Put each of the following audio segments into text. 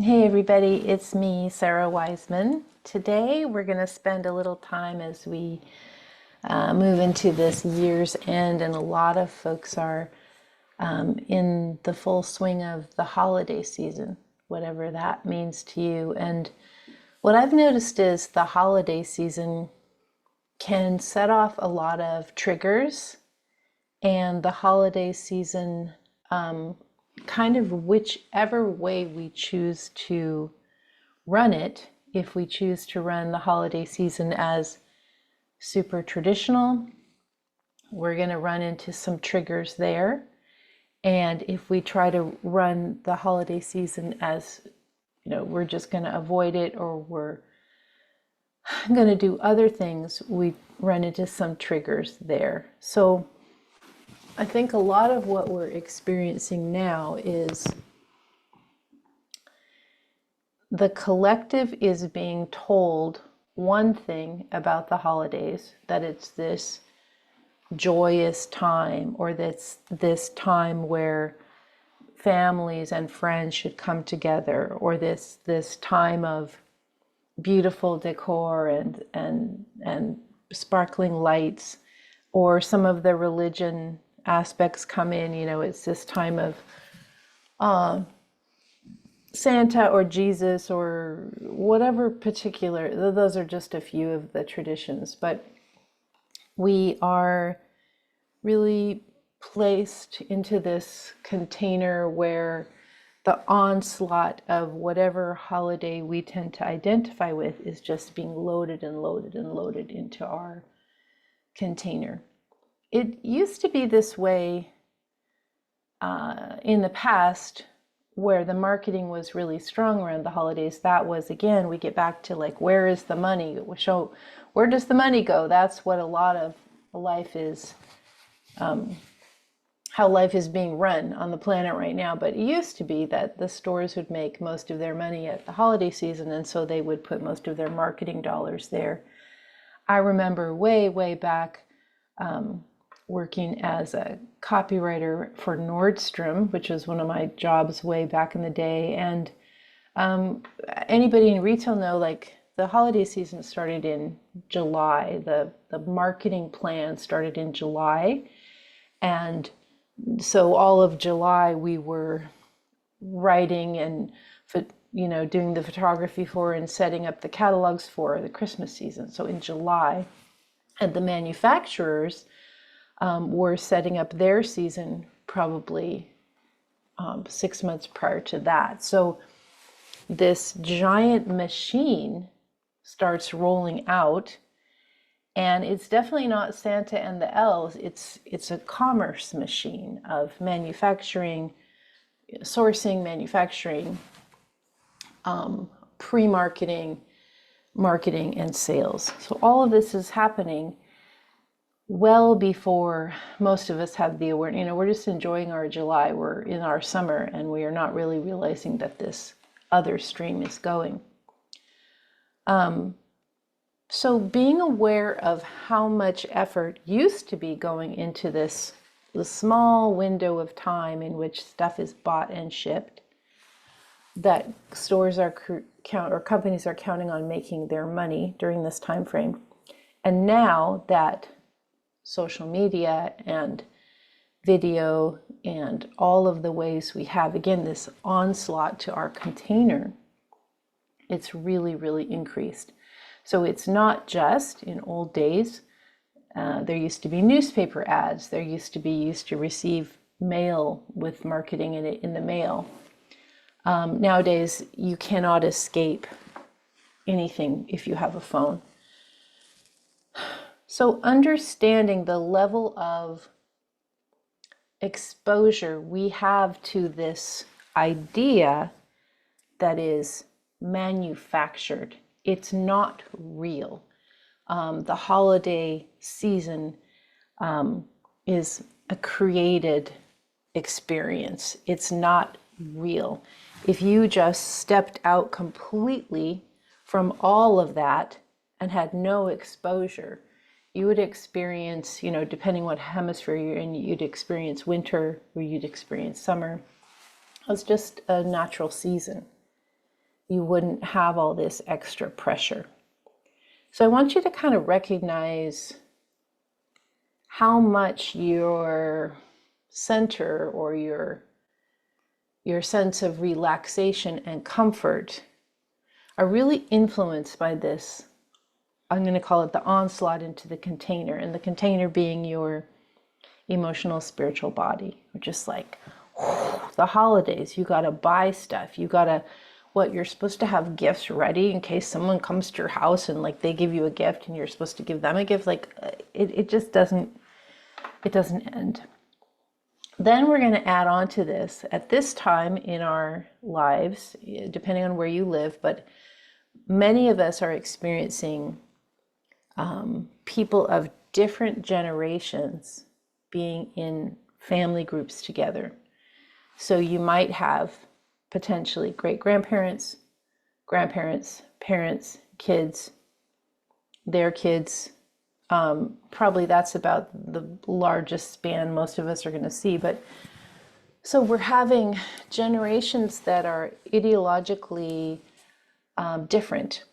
Hey everybody, it's me, Sara Wiseman. Today we're going to spend a little time as we move into this year's end, and a lot of folks are in the full swing of the holiday season, whatever that means to you. And what I've noticed is the holiday season can set off a lot of triggers, and the holiday season kind of whichever way we choose to run it, if we choose to run the holiday season as super traditional, we're going to run into some triggers there. And if we try to run the holiday season as, we're just going to avoid it, or we're going to do other things, we run into some triggers there. So I think a lot of what we're experiencing now is the collective is being told one thing about the holidays, that it's this joyous time, or this time where families and friends should come together, or this time of beautiful decor and sparkling lights, or some of the religion aspects come in. It's this time of Santa or Jesus or whatever particular, those are just a few of the traditions, but we are really placed into this container where the onslaught of whatever holiday we tend to identify with is just being loaded and loaded and loaded into our container. It used to be this way in the past, where the marketing was really strong around the holidays. That was, again, we get back to like, where is the money? So where does the money go? That's what a lot of life is, how life is being run on the planet right now. But it used to be that the stores would make most of their money at the holiday season, and so they would put most of their marketing dollars there. I remember way back working as a copywriter for Nordstrom, which was one of my jobs way back in the day. And anybody in retail know, like, the holiday season started in July. The marketing plan started in July. And so all of July we were writing and doing the photography for and setting up the catalogs for the Christmas season. So in July, and the manufacturers were setting up their season probably 6 months prior to that. So this giant machine starts rolling out, and it's definitely not Santa and the elves. It's a commerce machine of manufacturing, sourcing, manufacturing, pre-marketing, marketing, and sales. So all of this is happening well before most of us have the awareness. We're just enjoying our July, we're in our summer, and we are not really realizing that this other stream is going. So being aware of how much effort used to be going into the small window of time in which stuff is bought and shipped, that stores or companies are counting on making their money during this time frame. And now that social media and video and all of the ways we have, again, this onslaught to our container, it's really increased. So it's not just in old days. There used to be newspaper ads. There used to receive mail with marketing in it in the mail. Nowadays, you cannot escape anything if you have a phone. So understanding the level of exposure we have to this idea that is manufactured. It's not real. The holiday season is a created experience. It's not real. If you just stepped out completely from all of that and had no exposure, you would experience, depending what hemisphere you're in, you'd experience winter or you'd experience summer. It's just a natural season. you wouldn't have all this extra pressure. So I want you to kind of recognize how much your center or your sense of relaxation and comfort are really influenced by this. I'm going to call it the onslaught into the container, and the container being your emotional, spiritual body. We're just like, the holidays, you got to buy stuff. You got to, you're supposed to have gifts ready in case someone comes to your house and like they give you a gift and you're supposed to give them a gift. Like it just doesn't end. Then we're going to add on to this at this time in our lives, depending on where you live, but many of us are experiencing people of different generations being in family groups together. So you might have potentially great-grandparents, grandparents, parents, kids, their kids. Probably that's about the largest span most of us are going to see. But so we're having generations that are ideologically different.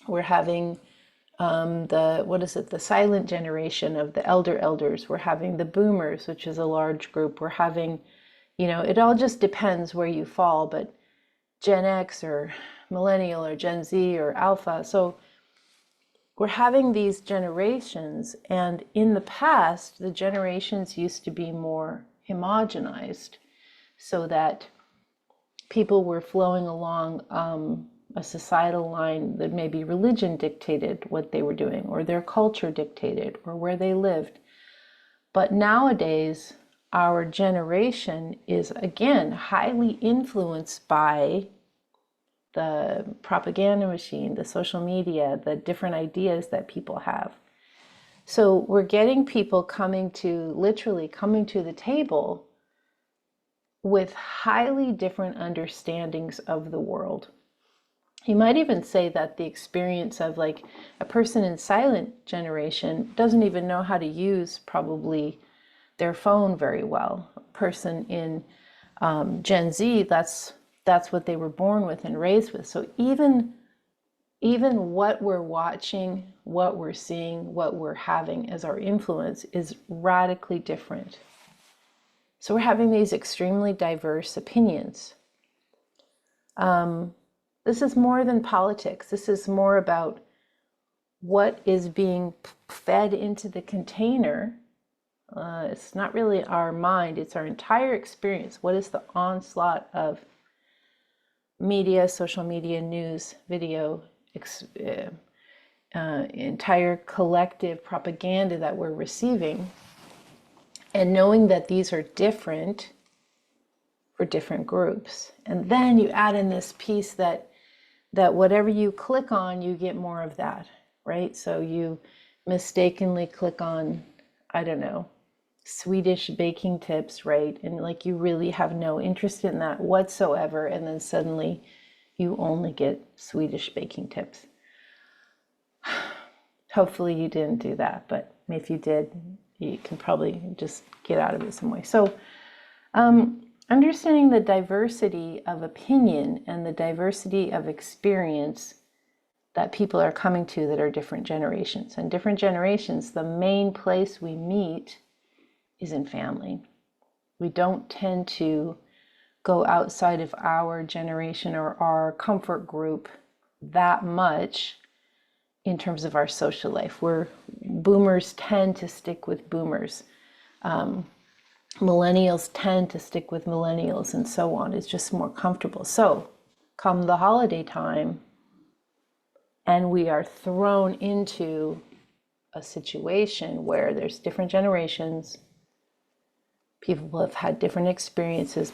We're having the silent generation of the elders. We're having the boomers, which is a large group. We're having, it all just depends where you fall, but Gen X or millennial or Gen Z or alpha. So we're having these generations, and in the past, the generations used to be more homogenized so that people were flowing along a societal line that maybe religion dictated what they were doing, or their culture dictated, or where they lived. But nowadays, our generation is again highly influenced by the propaganda machine, the social media, the different ideas that people have. So we're getting people literally coming to the table with highly different understandings of the world. You might even say that the experience of like a person in silent generation doesn't even know how to use probably their phone very well. A person in Gen Z, that's what they were born with and raised with. So even what we're watching, what we're seeing, what we're having as our influence is radically different. So we're having these extremely diverse opinions. This is more than politics. This is more about what is being fed into the container. It's not really our mind, it's our entire experience. What is the onslaught of media, social media, news, video, entire collective propaganda that we're receiving, and knowing that these are different for different groups. And then you add in this piece that whatever you click on, you get more of that, right? So you mistakenly click on, I don't know, Swedish baking tips, right? And like you really have no interest in that whatsoever. And then suddenly you only get Swedish baking tips. Hopefully you didn't do that, but if you did, you can probably just get out of it some way. So understanding the diversity of opinion and the diversity of experience that people are coming to that are different generations. And different generations, the main place we meet is in family. We don't tend to go outside of our generation or our comfort group that much in terms of our social life. Boomers tend to stick with boomers. Millennials tend to stick with millennials, and so on. It's just more comfortable. So come the holiday time, and we are thrown into a situation where there's different generations. People have had different experiences.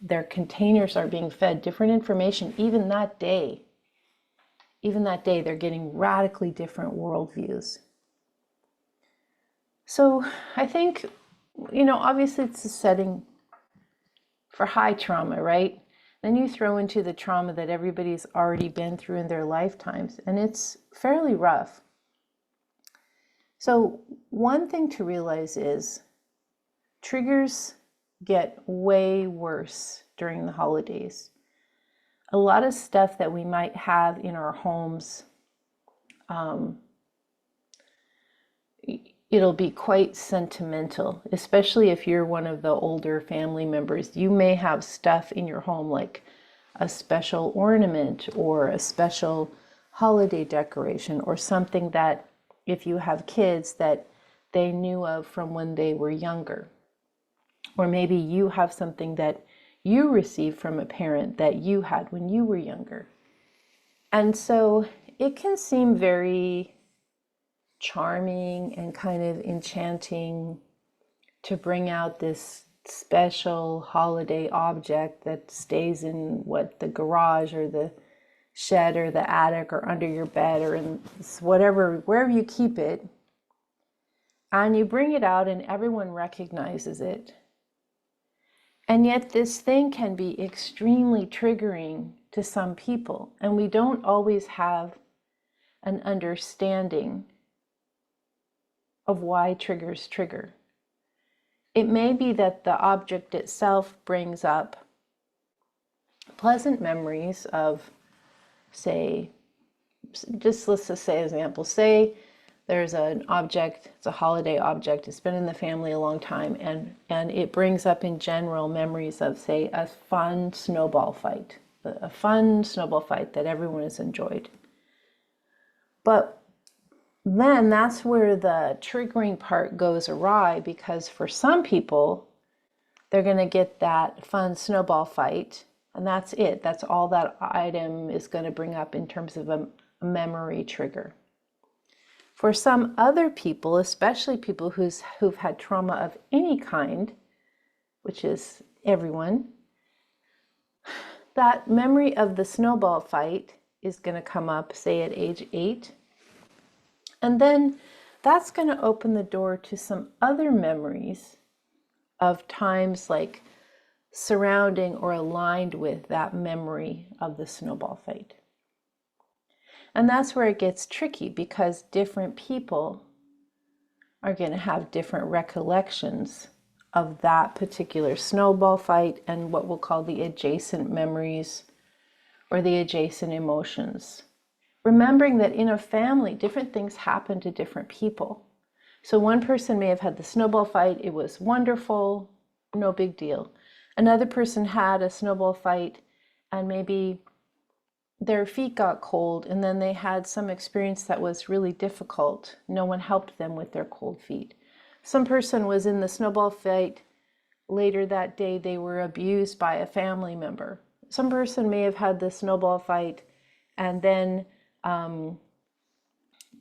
Their containers are being fed different information. Even that day, they're getting radically different worldviews. So I think, obviously it's a setting for high trauma, right? Then you throw into the trauma that everybody's already been through in their lifetimes, and it's fairly rough. So one thing to realize is triggers get way worse during the holidays. a lot of stuff that we might have in our homes, it'll be quite sentimental, especially if you're one of the older family members. You may have stuff in your home like a special ornament or a special holiday decoration or something that, if you have kids, that they knew of from when they were younger. Or maybe you have something that you received from a parent that you had when you were younger. And so it can seem very charming and kind of enchanting to bring out this special holiday object that stays in the garage or the shed or the attic or under your bed or in wherever you keep it. And you bring it out and everyone recognizes it. And yet this thing can be extremely triggering to some people, and we don't always have an understanding of why triggers trigger. It may be that the object itself brings up pleasant memories of, say, let's just say example, say there's an object, it's a holiday object, it's been in the family a long time, and it brings up in general memories of, say, a fun snowball fight that everyone has enjoyed. But then that's where the triggering part goes awry, because for some people, they're going to get that fun snowball fight, and that's it. That's all that item is going to bring up in terms of a memory trigger. For some other people, especially people who've had trauma of any kind, which is everyone, that memory of the snowball fight is going to come up, say, at age 8. And then that's going to open the door to some other memories of times like surrounding or aligned with that memory of the snowball fight. And that's where it gets tricky, because different people are going to have different recollections of that particular snowball fight and what we'll call the adjacent memories or the adjacent emotions. Remembering that in a family, different things happen to different people. So one person may have had the snowball fight, it was wonderful, no big deal. Another person had a snowball fight and maybe their feet got cold, and then they had some experience that was really difficult. No one helped them with their cold feet. Some person was in the snowball fight. Later that day, they were abused by a family member. Some person may have had the snowball fight, and then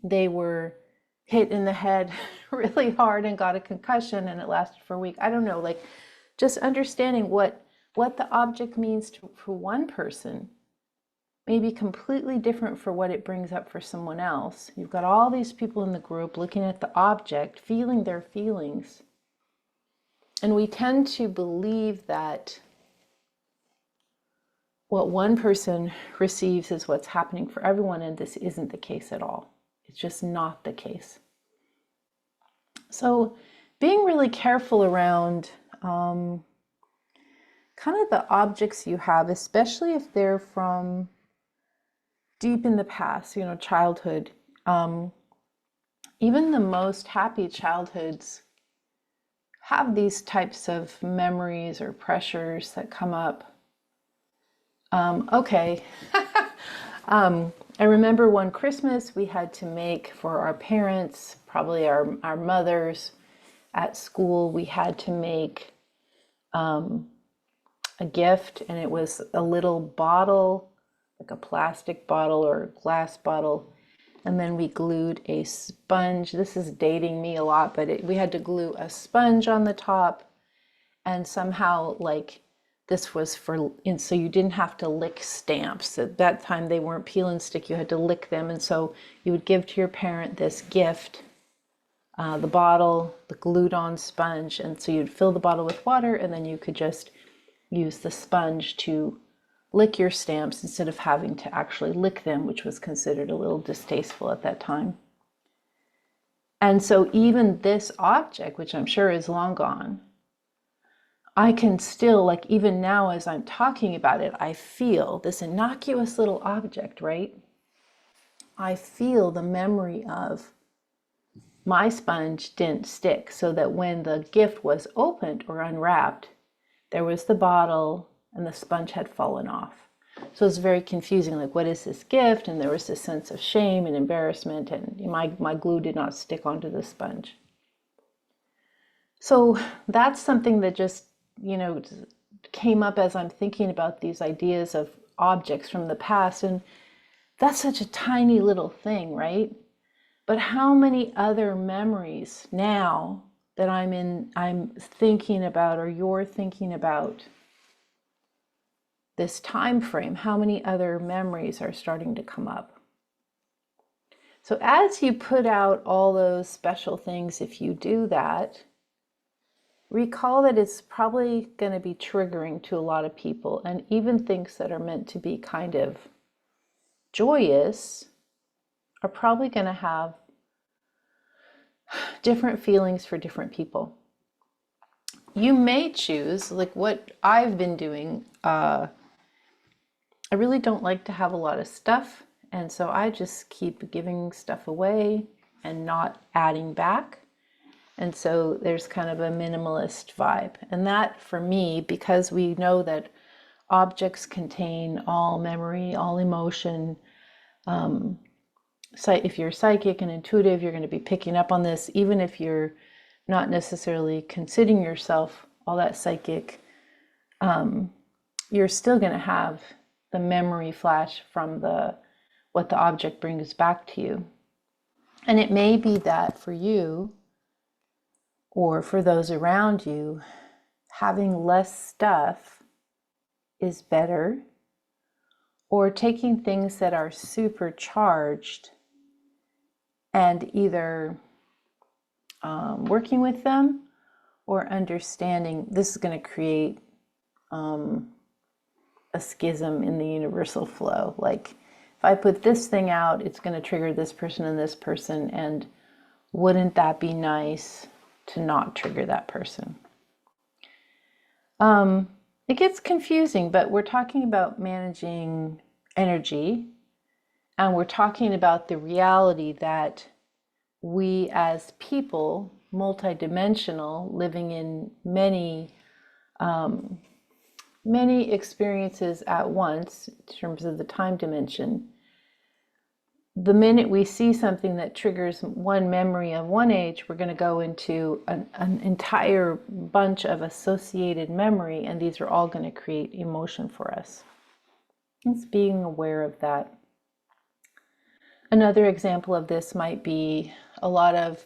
they were hit in the head really hard and got a concussion, and it lasted for a week. I don't know, like just understanding what the object means for one person may be completely different for what it brings up for someone else. You've got all these people in the group looking at the object, feeling their feelings. And we tend to believe that what one person receives is what's happening for everyone, and this isn't the case at all. It's just not the case. So being really careful around kind of the objects you have, especially if they're from deep in the past, childhood. Even the most happy childhoods have these types of memories or pressures that come up. I remember one Christmas we had to make for our parents, probably our mothers at school, we had to make a gift, and it was a little bottle, like a plastic bottle or a glass bottle, and then we glued a sponge. This is dating me a lot, but we had to glue a sponge on the top, and somehow this was so you didn't have to lick stamps. At that time they weren't peel and stick, you had to lick them, and so you would give to your parent this gift, the bottle, the glued on sponge, and so you'd fill the bottle with water, and then you could just use the sponge to lick your stamps instead of having to actually lick them, which was considered a little distasteful at that time. And so even this object, which I'm sure is long gone, I can still, like, even now as I'm talking about it, I feel this innocuous little object, right? I feel the memory of my sponge didn't stick, so that when the gift was opened or unwrapped, there was the bottle and the sponge had fallen off. So it's very confusing, like, what is this gift? And there was this sense of shame and embarrassment, and my glue did not stick onto the sponge. So that's something that just, came up as I'm thinking about these ideas of objects from the past. And that's such a tiny little thing, right? But how many other memories now that I'm thinking about, or you're thinking about this time frame, how many other memories are starting to come up? So as you put out all those special things, if you do that, recall that it's probably going to be triggering to a lot of people, and even things that are meant to be kind of joyous are probably going to have different feelings for different people. You may choose, like what I've been doing, I really don't like to have a lot of stuff, and so I just keep giving stuff away and not adding back. And so there's kind of a minimalist vibe. And that, for me, because we know that objects contain all memory, all emotion. So if you're psychic and intuitive, you're going to be picking up on this, even if you're not necessarily considering yourself all that psychic. You're still going to have the memory flash from what the object brings back to you. And it may be that for you, or for those around you, having less stuff is better, or taking things that are supercharged and either working with them or understanding this is going to create a schism in the universal flow. Like, if I put this thing out, it's going to trigger this person and this person, and wouldn't that be nice to not trigger that person? It gets confusing, but we're talking about managing energy, and we're talking about the reality that we as people, multidimensional, living in many experiences at once in terms of the time dimension, the minute we see something that triggers one memory of one age, we're going to go into an entire bunch of associated memory, and these are all going to create emotion for us. It's being aware of that. Another example of this might be a lot of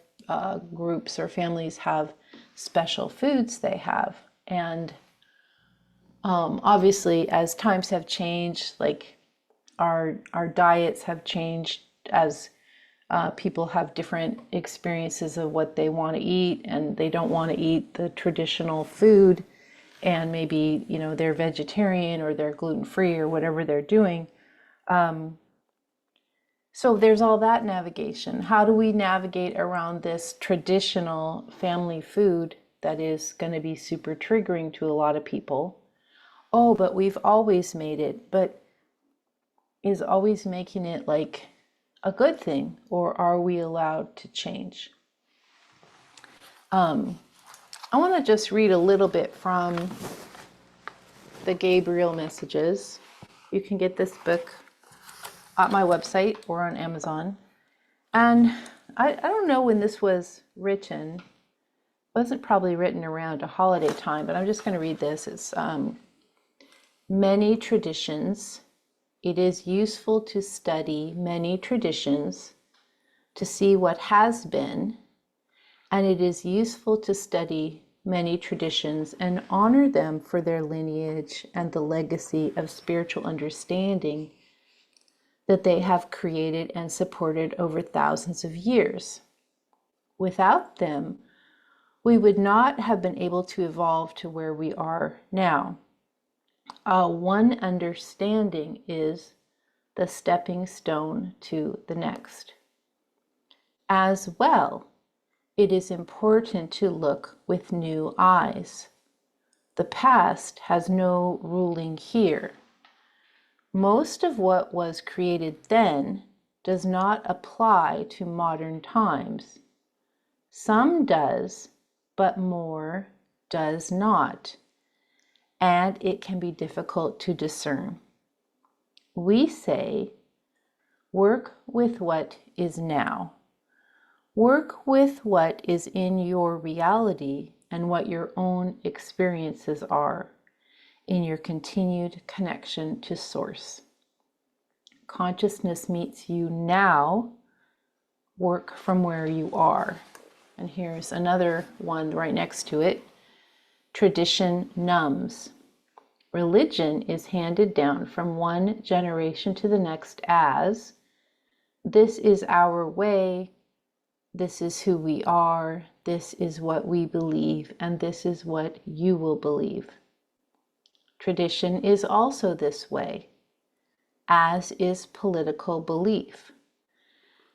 groups or families have special foods they have. And obviously, as times have changed, like our diets have changed as people have different experiences of what they want to eat, and they don't want to eat the traditional food, and maybe they're vegetarian or they're gluten-free or whatever they're doing. So there's all that navigation. How do we navigate around this traditional family food that is going to be super triggering to a lot of people? Oh, but we've always made it. But is always making it like a good thing, or are we allowed to change? I want to just read a little bit from the Gabriel messages. You can get this book at my website or on Amazon. And I don't know when this was written. It wasn't probably written around a holiday time, but I'm just going to read this. It's many traditions. It is useful to study many traditions to see what has been, and it is useful to study many traditions and honor them for their lineage and the legacy of spiritual understanding that they have created and supported over thousands of years. Without them, we would not have been able to evolve to where we are now. One understanding is the stepping stone to the next. As well, it is important to look with new eyes. The past has no ruling here. Most of what was created then does not apply to modern times. Some does, but more does not, and it can be difficult to discern. We say, work with what is now. Work with what is in your reality and what your own experiences are in your continued connection to Source. Consciousness meets you now. Work from where you are. And here's another one right next to it. Tradition numbs. Religion is handed down from one generation to the next as, this is our way, this is who we are, this is what we believe, and this is what you will believe. Tradition is also this way, as is political belief.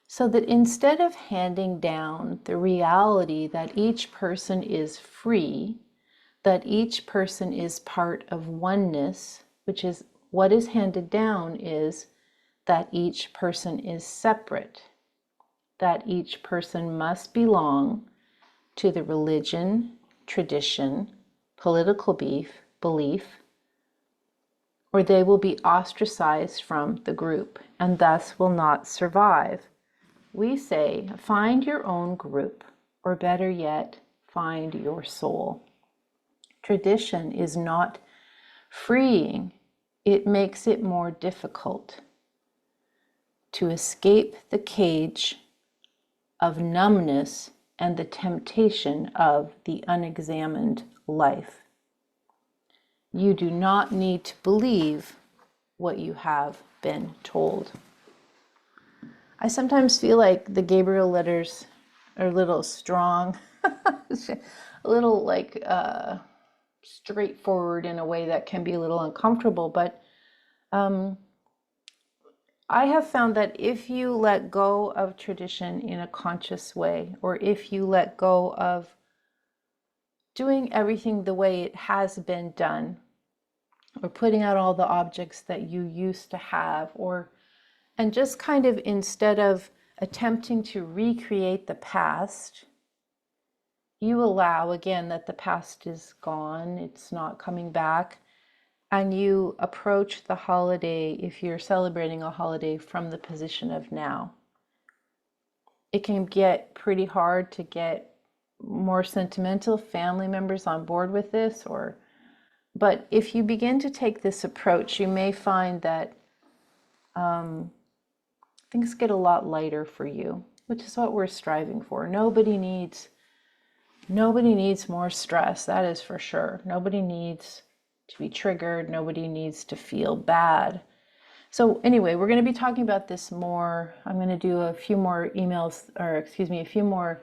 So that instead of handing down the reality that each person is free, that each person is part of oneness, which is what is handed down, is that each person is separate, that each person must belong to the religion, tradition, political belief, or they will be ostracized from the group and thus will not survive. We say, find your own group, or better yet, find your soul. Tradition is not freeing, it makes it more difficult to escape the cage of numbness and the temptation of the unexamined life. You do not need to believe what you have been told. I sometimes feel like the Gabriel letters are a little strong, a little like straightforward in a way that can be a little uncomfortable, but I have found that if you let go of tradition in a conscious way, or if you let go of doing everything the way it has been done, or putting out all the objects that you used to have, and just kind of, instead of attempting to recreate the past, you allow again that the past is gone, it's not coming back, and you approach the holiday, if you're celebrating a holiday, from the position of now. It can get pretty hard to get more sentimental family members on board with this, but if you begin to take this approach, you may find that things get a lot lighter for you, which is what we're striving for. Nobody needs more stress, that is for sure. Nobody needs to be triggered. Nobody needs to feel bad. So anyway, we're going to be talking about this more. I'm going to do a few more a few more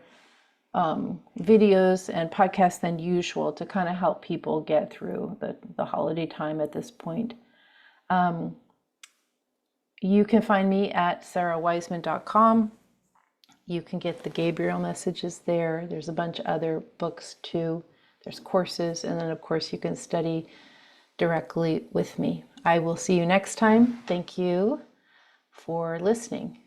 videos and podcasts than usual to kind of help people get through the holiday time at this point. You can find me at sarawiseman.com. You can get the Gabriel messages there. There's a bunch of other books too. There's courses, and then of course you can study directly with me. I will see you next time. Thank you for listening.